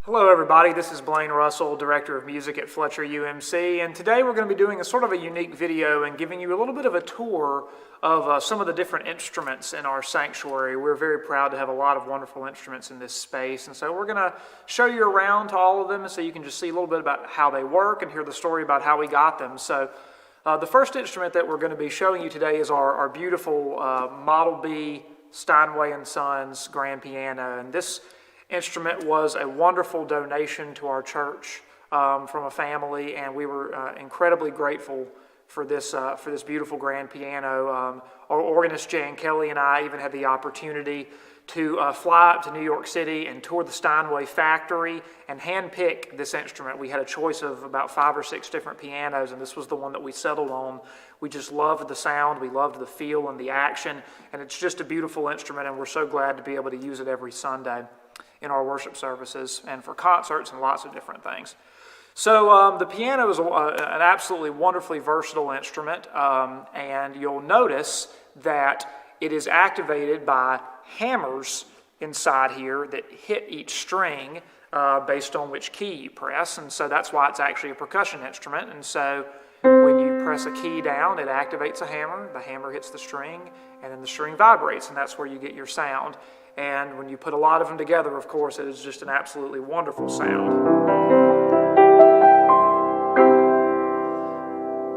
Hello everybody, this is Blaine Russell, Director of Music at Fletcher UMC, and today we're going to be doing a sort of a unique video and giving you a little bit of a tour of some of the different instruments in our sanctuary. We're very proud to have a lot of wonderful instruments in this space, and so we're going to show you around to all of them so you can just see a little bit about how they work and hear the story about how we got them. So the first instrument that we're going to be showing you today is our beautiful Model B Steinway & Sons grand piano, and this instrument was a wonderful donation to our church from a family, and we were incredibly grateful for this beautiful grand piano. Our organist Jan Kelly and I even had the opportunity to fly up to New York City and tour the Steinway factory and handpick this instrument. We had a choice of about 5 or 6 different pianos, and this was the one that we settled on. We just loved the sound, we loved the feel and the action, and it's just a beautiful instrument, and we're so glad to be able to use it every Sunday in our worship services and for concerts and lots of different things. So the piano is an absolutely wonderfully versatile instrument, and you'll notice that it is activated by hammers inside here that hit each string based on which key you press, and so that's why it's actually a percussion instrument. And so when you press a key down, it activates a hammer, the hammer hits the string, and then the string vibrates, and that's where you get your sound. And when you put a lot of them together, of course, it is just an absolutely wonderful sound.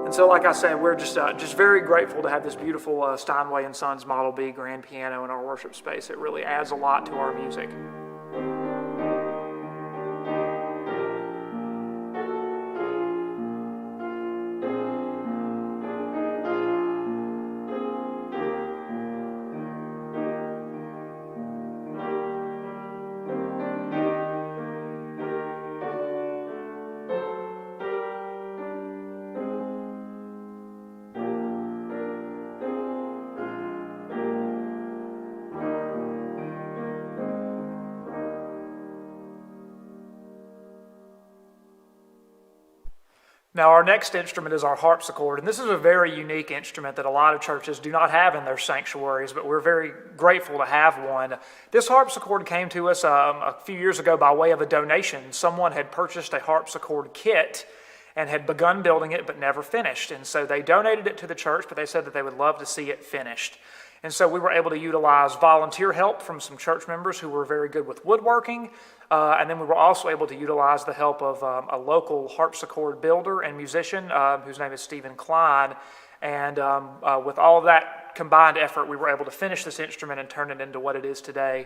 And so, like I said, we're just very grateful to have this beautiful Steinway & Sons Model B grand piano in our worship space. It really adds a lot to our music. Now our next instrument is our harpsichord, and this is a very unique instrument that a lot of churches do not have in their sanctuaries, but we're very grateful to have one. This harpsichord came to us a few years ago by way of a donation. Someone had purchased a harpsichord kit and had begun building it but never finished, and so they donated it to the church, but they said that they would love to see it finished. And so we were able to utilize volunteer help from some church members who were very good with woodworking, and then we were also able to utilize the help of a local harpsichord builder and musician whose name is Stephen Klein. And with all of that combined effort, we were able to finish this instrument and turn it into what it is today.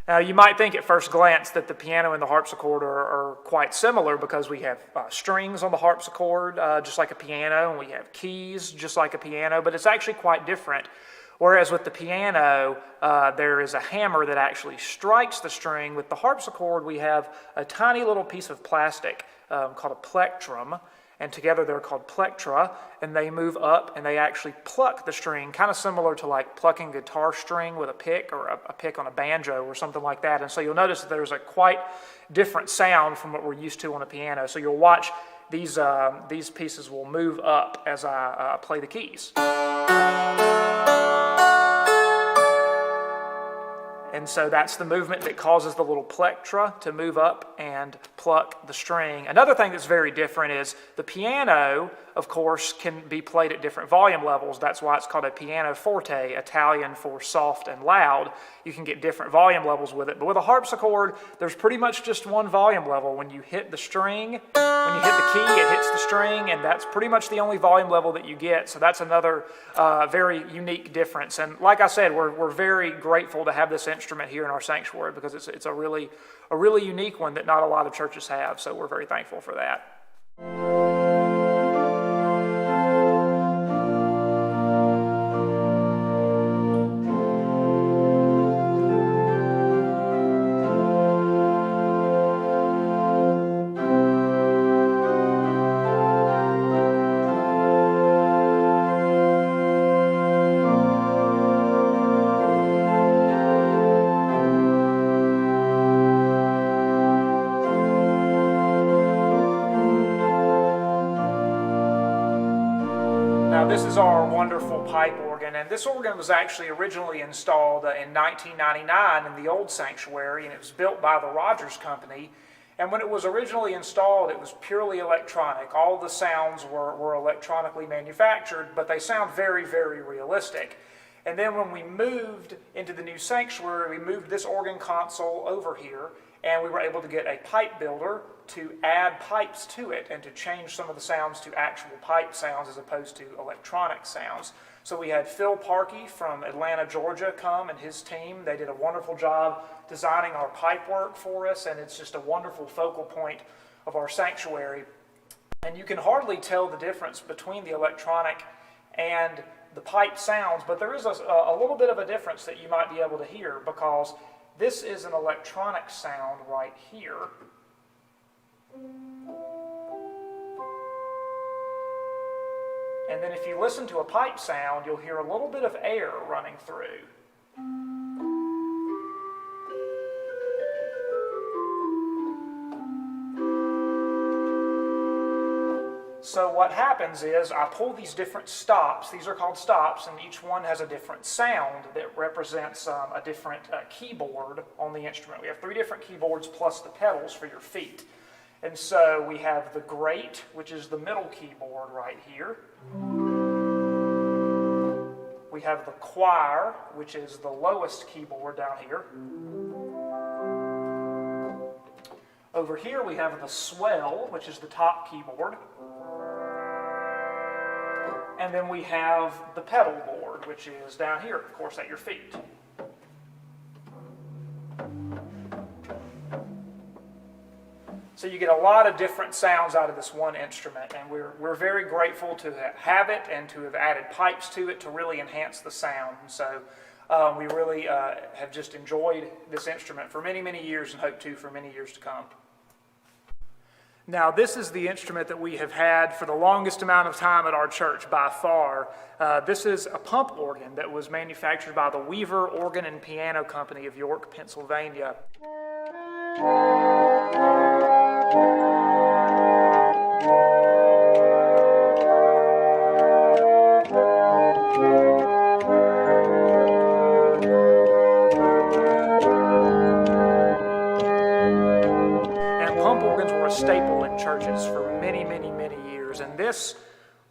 Now, you might think at first glance that the piano and the harpsichord are quite similar because we have strings on the harpsichord, just like a piano, and we have keys, just like a piano, but it's actually quite different. Whereas with the piano, there is a hammer that actually strikes the string. With the harpsichord, we have a tiny little piece of plastic called a plectrum, and together they're called plectra, and they move up and they actually pluck the string, kind of similar to like plucking guitar string with a pick or a pick on a banjo or something like that. And so you'll notice that there's a quite different sound from what we're used to on a piano. So you'll watch these pieces will move up as I play the keys. And so that's the movement that causes the little plectra to move up and pluck the string. Another thing that's very different is the piano, of course, can be played at different volume levels. That's why it's called a pianoforte, Italian for soft and loud. You can get different volume levels with it. But with a harpsichord, there's pretty much just one volume level. When you hit the string, when you hit the key, it hits the string, and that's pretty much the only volume level that you get. So that's another very unique difference. And like I said, we're very grateful to have this instrument here in our sanctuary because it's a really unique one that not a lot of churches have. So we're very thankful for that. this is our wonderful pipe organ, and this organ was actually originally installed in 1999 in the old sanctuary, and it was built by the Rogers Company. And when it was originally installed, it was purely electronic. All the sounds were electronically manufactured, but they sound very, very realistic. And then when we moved into the new sanctuary, we moved this organ console over here, and we were able to get a pipe builder to add pipes to it and to change some of the sounds to actual pipe sounds as opposed to electronic sounds. So we had Phil Parkey from Atlanta, Georgia come and his team. They did a wonderful job designing our pipe work for us, and it's just a wonderful focal point of our sanctuary. And you can hardly tell the difference between the electronic and the pipe sounds, but there is a little bit of a difference that you might be able to hear, because this is an electronic sound right here. And then if you listen to a pipe sound, you'll hear a little bit of air running through. So what happens is I pull these different stops. These are called stops, and each one has a different sound that represents a different keyboard on the instrument. We have 3 different keyboards plus the pedals for your feet. And so we have the grate, which is the middle keyboard right here. We have the choir, which is the lowest keyboard down here. Over here we have the swell, which is the top keyboard. And then we have the pedal board, which is down here, of course, at your feet. So you get a lot of different sounds out of this one instrument, and we're very grateful to have it and to have added pipes to it to really enhance the sound. And so we really have just enjoyed this instrument for many, many years and hope to for many years to come. Now, this is the instrument that we have had for the longest amount of time at our church by far. This is a pump organ that was manufactured by the Weaver Organ and Piano Company of York, Pennsylvania. Staple in churches for many, many, many years, and this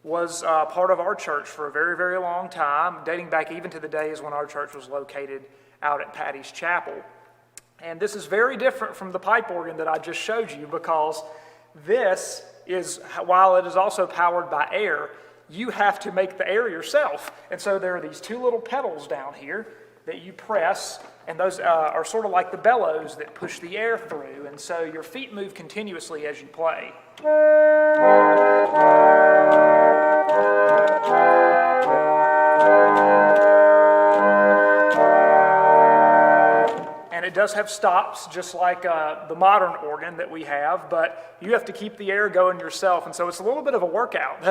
was part of our church for a very, very long time, dating back even to the days when our church was located out at Patty's Chapel. And this is very different from the pipe organ that I just showed you, because this is, while it is also powered by air, you have to make the air yourself. And so there are these 2 little pedals down here that you press, and those are sort of like the bellows that push the air through, and so your feet move continuously as you play. And it does have stops, just like the modern organ that we have, but you have to keep the air going yourself, and so it's a little bit of a workout.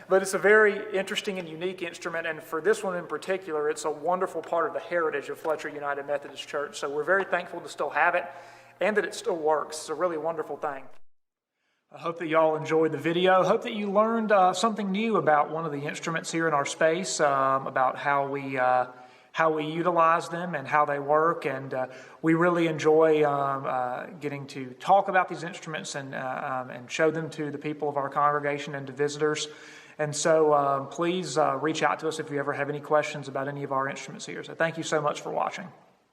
But it's a very interesting and unique instrument, and for this one in particular, it's a wonderful part of the heritage of Fletcher United Methodist Church, so we're very thankful to still have it, and that it still works. It's a really wonderful thing. I hope that y'all enjoyed the video. Hope that you learned something new about one of the instruments here in our space, about how we utilize them and how they work, and we really enjoy getting to talk about these instruments and show them to the people of our congregation and to visitors. And so please reach out to us if you ever have any questions about any of our instruments here. So thank you so much for watching.